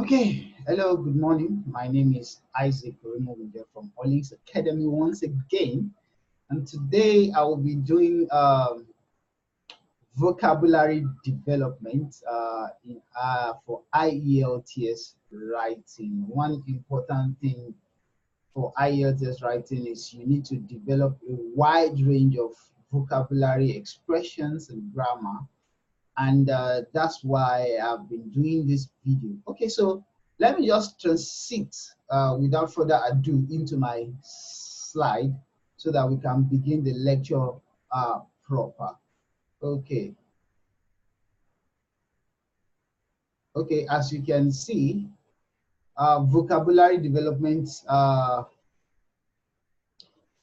Okay, hello, good morning. My name is Isaac Removinger from Olinks Academy once again, and today I will be doing vocabulary development for Ielts writing. One important thing for Ielts writing is you need to develop a wide range of vocabulary expressions and grammar, and that's why I've been doing this video. Okay, so let me just transit without further ado into my slide so that we can begin the lecture proper. Okay. Okay, as you can see, vocabulary development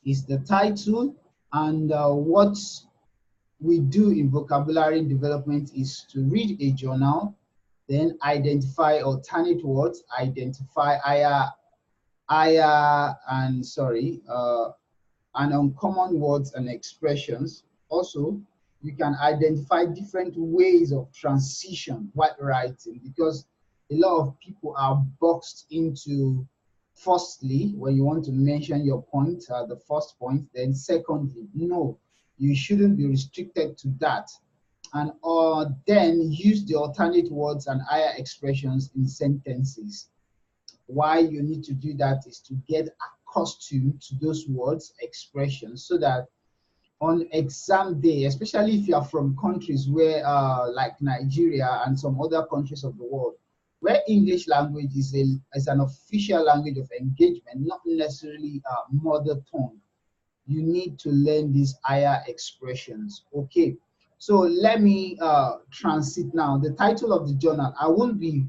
is the title, and what we do in vocabulary development is to read a journal, then identify alternate words, identify and uncommon words and expressions. Also, you can identify different ways of transition while writing, because a lot of people are boxed into, firstly, when you want to mention your point, the first point, then secondly, no, you shouldn't be restricted to that. And then use the alternate words and higher expressions in sentences. Why you need to do that is to get accustomed to those words, expressions, so that on exam day, especially if you are from countries where like Nigeria and some other countries of the world, where English language is an official language of engagement, not necessarily mother tongue, you need to learn these higher expressions. Okay, so let me transit now. The title of the journal, I won't be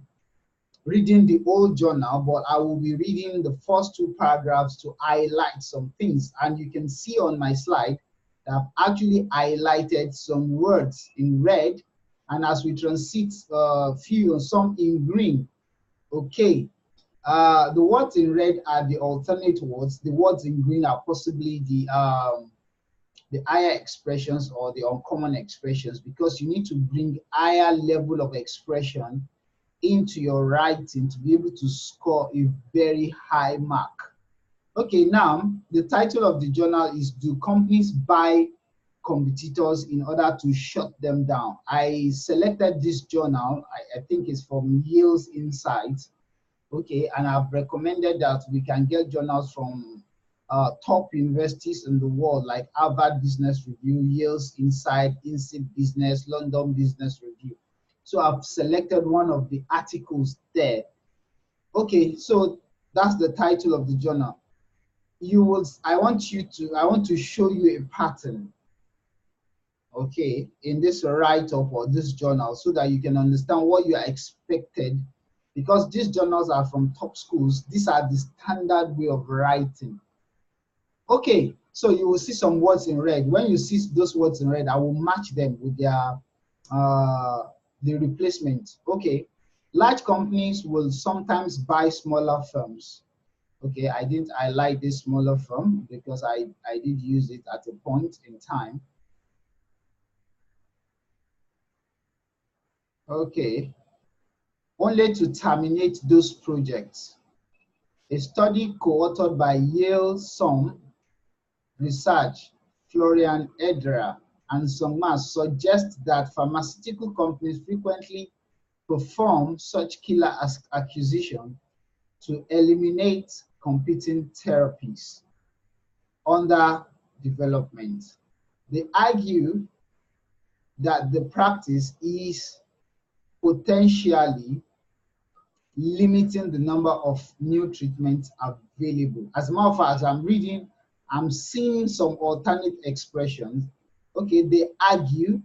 reading the whole journal, but I will be reading the first two paragraphs to highlight some things. And you can see on my slide that I've actually highlighted some words in red, and as we transit some in green. Okay. The words in red are the alternate words. The words in green are possibly the higher expressions or the uncommon expressions, because you need to bring higher level of expression into your writing to be able to score a very high mark. Okay, now the title of the journal is "Do Companies Buy Competitors in Order to Shut Them Down?" I selected this journal, I think it's from Ielts Insights. Okay, and I've recommended that we can get journals from top universities in the world, like Harvard Business Review, Ielts Insight, Insight Business, London Business Review. So I've selected one of the articles there. Okay, so that's the title of the journal. I want to show you a pattern, okay, in this write-up or this journal, so that you can understand what you are expected. Because these journals are from top schools, these are the standard way of writing. Okay, so you will see some words in red. When you see those words in red, I will match them with their the replacement. Okay, large companies will sometimes buy smaller firms. Okay, I didn't highlight this smaller firm because I did use it at a point in time. Okay. Only to terminate those projects. A study co-authored by Ielts Research, Florian Edera, and Songma suggests that pharmaceutical companies frequently perform such killer acquisition to eliminate competing therapies under development. They argue that the practice is potentially limiting the number of new treatments available. As a matter of fact, as I'm reading, I'm seeing some alternate expressions. Okay, they argue,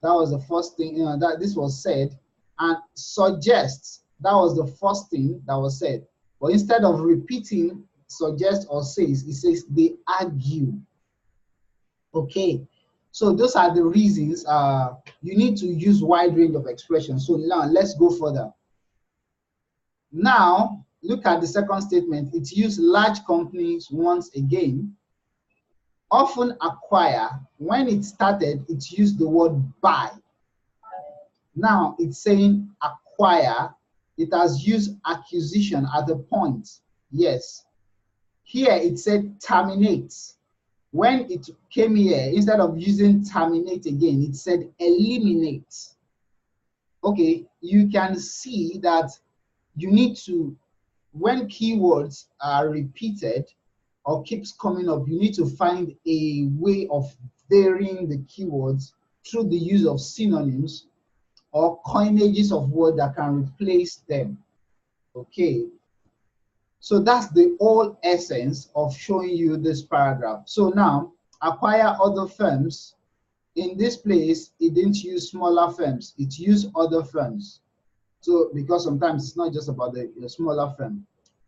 that was the first thing, that this was said, and suggests, that was the first thing that was said. But instead of repeating suggest or says, it says they argue. Okay, so those are the reasons you need to use wide range of expressions. So now let's go further. Now, look at the second statement. It used large companies once again. Often acquire. When it started, it used the word buy. Now it's saying acquire. It has used acquisition at a point. Yes. Here it said terminate. When it came here, instead of using terminate again, it said eliminate. Okay, you can see that you need to, when keywords are repeated or keeps coming up, you need to find a way of varying the keywords through the use of synonyms or coinages of words that can replace them. Okay, so that's the whole essence of showing you this paragraph. So now, acquire other firms. In this place, it didn't use smaller firms, it used other firms. So, because sometimes it's not just about the smaller firm.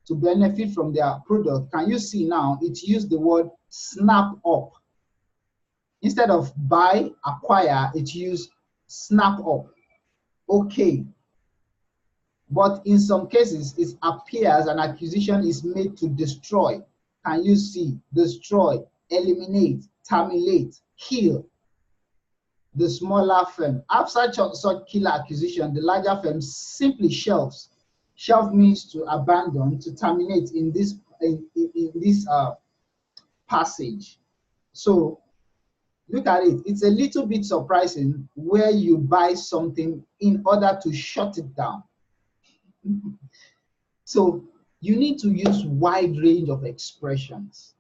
To benefit from their product, can you see now, it used the word snap up. Instead of buy, acquire, it used snap up. Okay. But in some cases, it appears an acquisition is made to destroy. Can you see? Destroy, eliminate, terminate, kill the smaller firm. After such killer acquisition, the larger firm simply shelves. Shelf means to abandon, to terminate in this passage. So look at it. It's a little bit surprising where you buy something in order to shut it down. So you need to use wide range of expressions,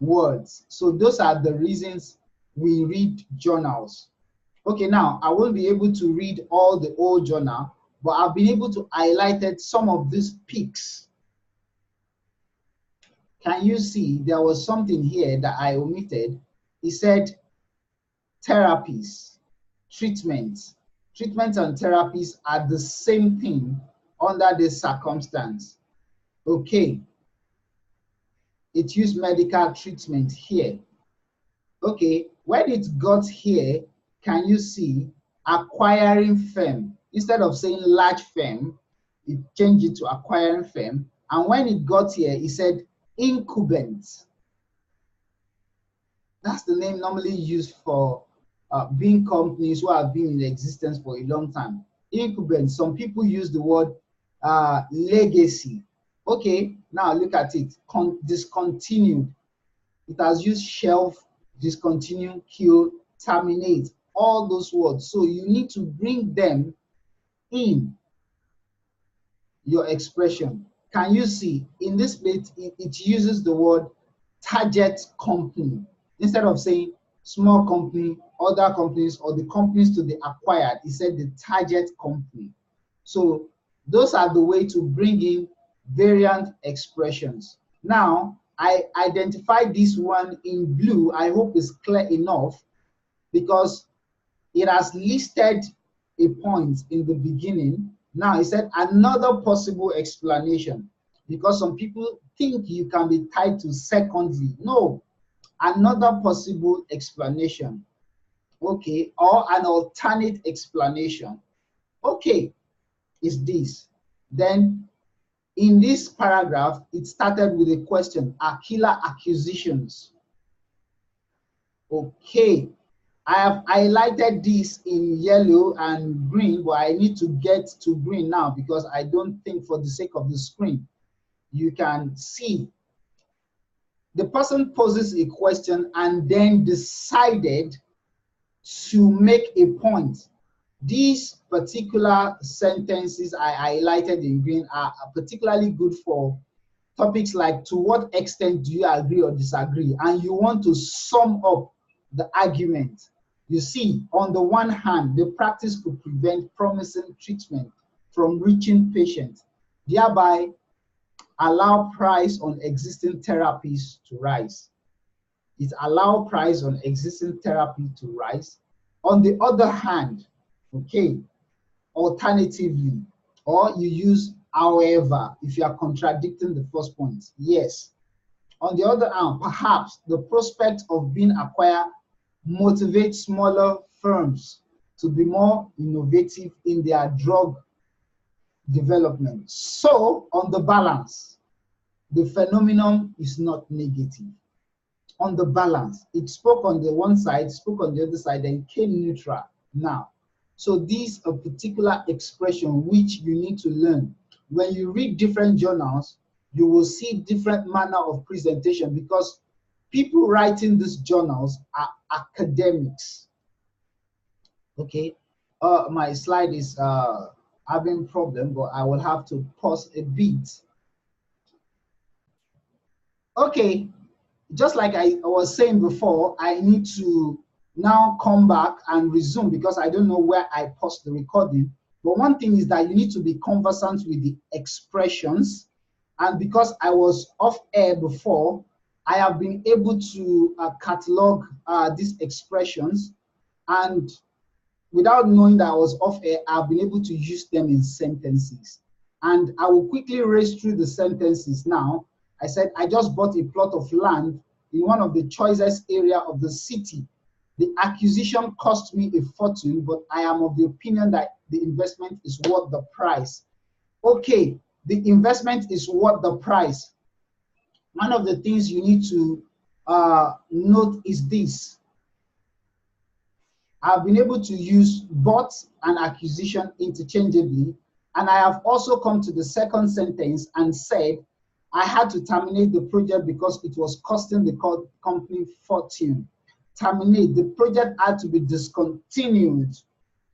words. So those are the reasons we read journals. Okay, now I won't be able to read all the old journal, but I've been able to highlight some of these peaks. Can you see there was something here that I omitted? It said therapies, treatments. Treatments and therapies are the same thing under this circumstance. Okay. It used medical treatment here. Okay, when it got here, can you see acquiring firm? Instead of saying large firm, it changed it to acquiring firm. And when it got here, it said incumbent. That's the name normally used for being companies who have been in existence for a long time. Incumbent, some people use the word legacy. Okay, now look at it, discontinued. It has used shelf, discontinue, kill, terminate, all those words. So you need to bring them in your expression. Can you see in this bit, it uses the word target company. Instead of saying small company, other companies, or the companies to be acquired, it said the target company. So those are the way to bring in variant expressions. Now, I identified this one in blue. I hope it's clear enough because it has listed a point in the beginning. Now, it said another possible explanation because some people think you can be tied to secondly. No, another possible explanation. Okay, or an alternate explanation. Okay, is this. Then in this paragraph, it started with a question, are killer acquisitions? Okay, I have highlighted this in yellow and green, but I need to get to green now because I don't think for the sake of the screen, you can see. The person poses a question and then decided to make a point. These particular sentences I highlighted in green are particularly good for topics like to what extent do you agree or disagree, and you want to sum up the argument. You see, on the one hand, the practice could prevent promising treatment from reaching patients, thereby allow price on existing therapies to rise. It allows price on existing therapy to rise. On the other hand, okay, alternatively, or you use however, if you are contradicting the first point, yes. On the other hand, perhaps the prospect of being acquired motivates smaller firms to be more innovative in their drug development. So, on the balance, the phenomenon is not negative. On the balance, it spoke on the one side, spoke on the other side, and came neutral. Now, So these are particular expression which you need to learn. When you read different journals, you will see different manner of presentation because people writing these journals are academics. Okay, my slide is having problem, but I will have to pause a bit. Okay, just like I was saying before, I need to now come back and resume because I don't know where I paused the recording. But one thing is that you need to be conversant with the expressions. And because I was off air before, I have been able to catalog these expressions. And without knowing that I was off air, I've been able to use them in sentences. And I will quickly race through the sentences now. I said, I just bought a plot of land in one of the choicest area of the city. The acquisition cost me a fortune, but I am of the opinion that the investment is worth the price. Okay, the investment is worth the price. One of the things you need to note is this. I've been able to use bought and acquisition interchangeably, and I have also come to the second sentence and said, I had to terminate the project because it was costing the company fortune. Terminate, the project had to be discontinued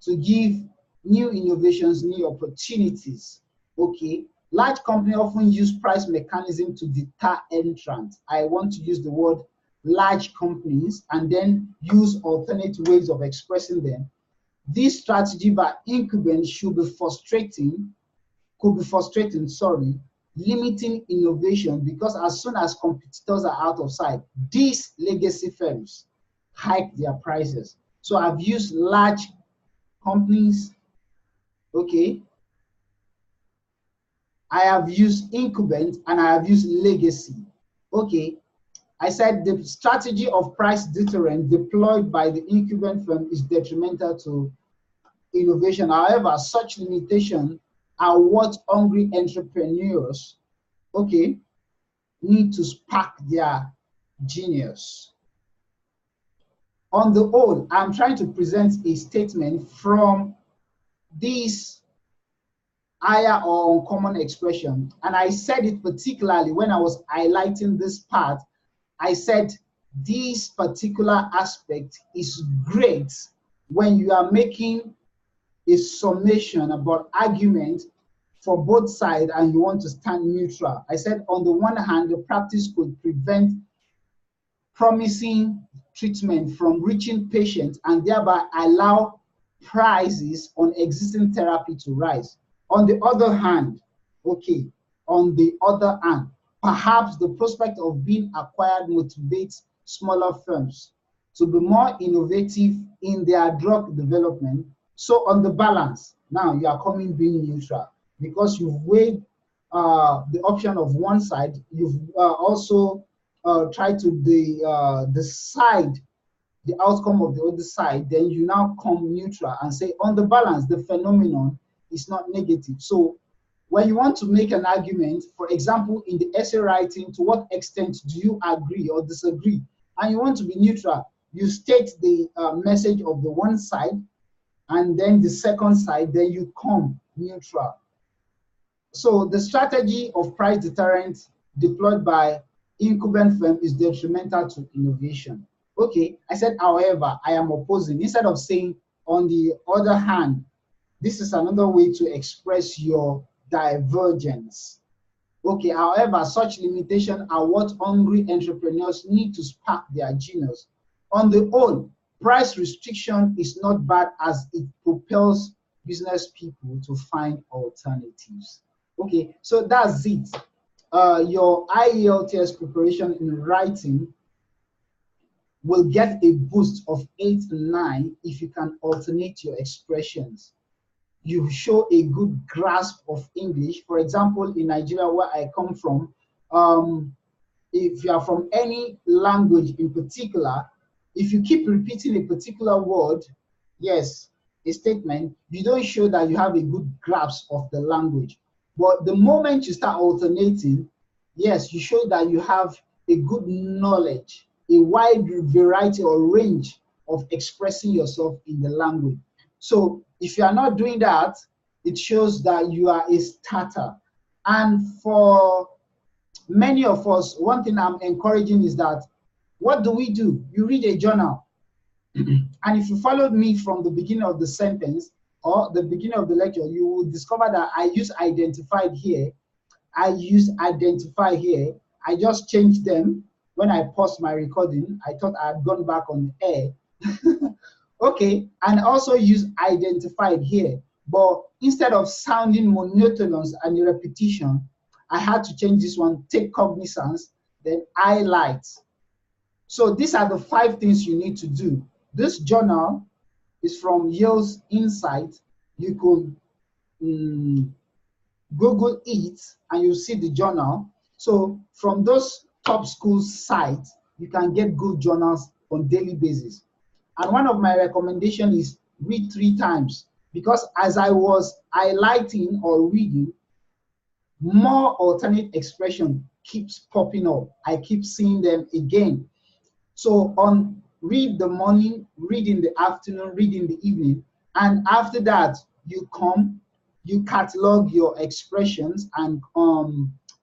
to give new innovations, new opportunities. Okay, large companies often use price mechanism to deter entrants. I want to use the word large companies and then use alternate ways of expressing them. This strategy by incumbents should be frustrating, limiting innovation because as soon as competitors are out of sight, these legacy firms hike their prices. So I've used large companies, okay. I have used incumbent and I have used legacy, okay. I said the strategy of price deterrent deployed by the incumbent firm is detrimental to innovation. However, such limitations are what hungry entrepreneurs, okay, need to spark their genius. On the whole, I'm trying to present a statement from this higher or uncommon expression. And I said it particularly when I was highlighting this part. I said this particular aspect is great when you are making a summation about argument for both sides and you want to stand neutral. I said on the one hand, the practice could prevent promising treatment from reaching patients and thereby allow prices on existing therapy to rise. On the other hand, okay, on the other hand, perhaps the prospect of being acquired motivates smaller firms to be more innovative in their drug development. So on the balance, now you are coming being neutral because you've weighed the option of one side. You've also tried to decide the outcome of the other side. Then you now come neutral and say, on the balance, the phenomenon is not negative. So when you want to make an argument, for example, in the essay writing, to what extent do you agree or disagree? And you want to be neutral, you state the message of the one side, and then the second side, then you come neutral. So the strategy of price deterrent deployed by incumbent firm is detrimental to innovation. Okay, I said, however, I am opposing. Instead of saying, on the other hand, this is another way to express your divergence. Okay, however, such limitations are what hungry entrepreneurs need to spark their genius. On the whole, price restriction is not bad as it propels business people to find alternatives. Okay, so that's it. Your Ielts preparation in writing will get a boost of 8 and 9 if you can alternate your expressions. You show a good grasp of English. For example, in Nigeria, where I come from, if you are from any language in particular, if you keep repeating a particular word, yes, a statement, you don't show that you have a good grasp of the language. But the moment you start alternating, yes, you show that you have a good knowledge, a wide variety or range of expressing yourself in the language. So if you are not doing that, it shows that you are a starter. And for many of us, one thing I'm encouraging is that, what do? You read a journal. And if you followed me from the beginning of the sentence or the beginning of the lecture, you will discover that I use identified here. I use identify here. I just changed them when I paused my recording. I thought I had gone back on the air. Okay, and also use identified here. But instead of sounding monotonous and a repetition, I had to change this one, take cognizance, then highlight. So these are the 5 things you need to do. This journal is from Ielts Insight. You could Google it and you see the journal. So from those top school sites, you can get good journals on daily basis. And one of my recommendations is read 3 times, because as I was highlighting or reading, more alternate expression keeps popping up. I keep seeing them again. So on read the morning, read in the afternoon, read in the evening, and after that you come, you catalog your expressions and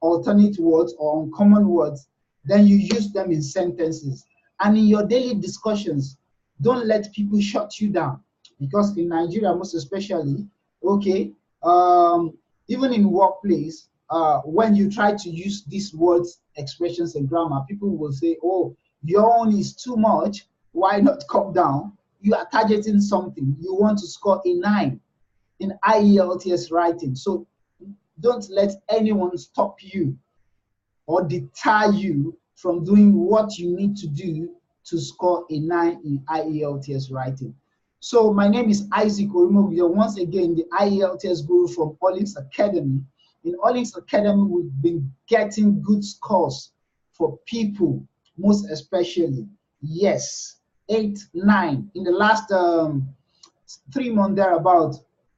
alternate words or uncommon words, then you use them in sentences. And in your daily discussions, don't let people shut you down, because in Nigeria most especially, okay, even in workplace, when you try to use these words, expressions, and grammar, people will say, oh, your own is too much, why not come down? You are targeting something. You want to score a 9 in Ielts writing. So don't let anyone stop you or deter you from doing what you need to do to score a 9 in Ielts writing. So my name is Isaac Orimogbio, once again the Ielts guru from Ielts Academy. In Ielts Academy, we've been getting good scores for people, most especially, yes, 8, 9. In the last 3 months thereabout,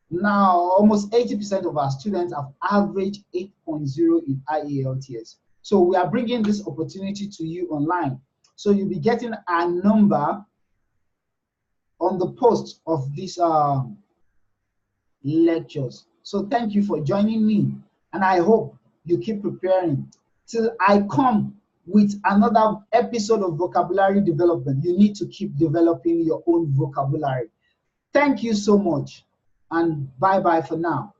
now almost 80% of our students have averaged 8.0 in Ielts. So we are bringing this opportunity to you online. So you'll be getting a number on the post of these lectures. So thank you for joining me, and I hope you keep preparing till I come with another episode of vocabulary development. You need to keep developing your own vocabulary. Thank you so much, and bye-bye for now.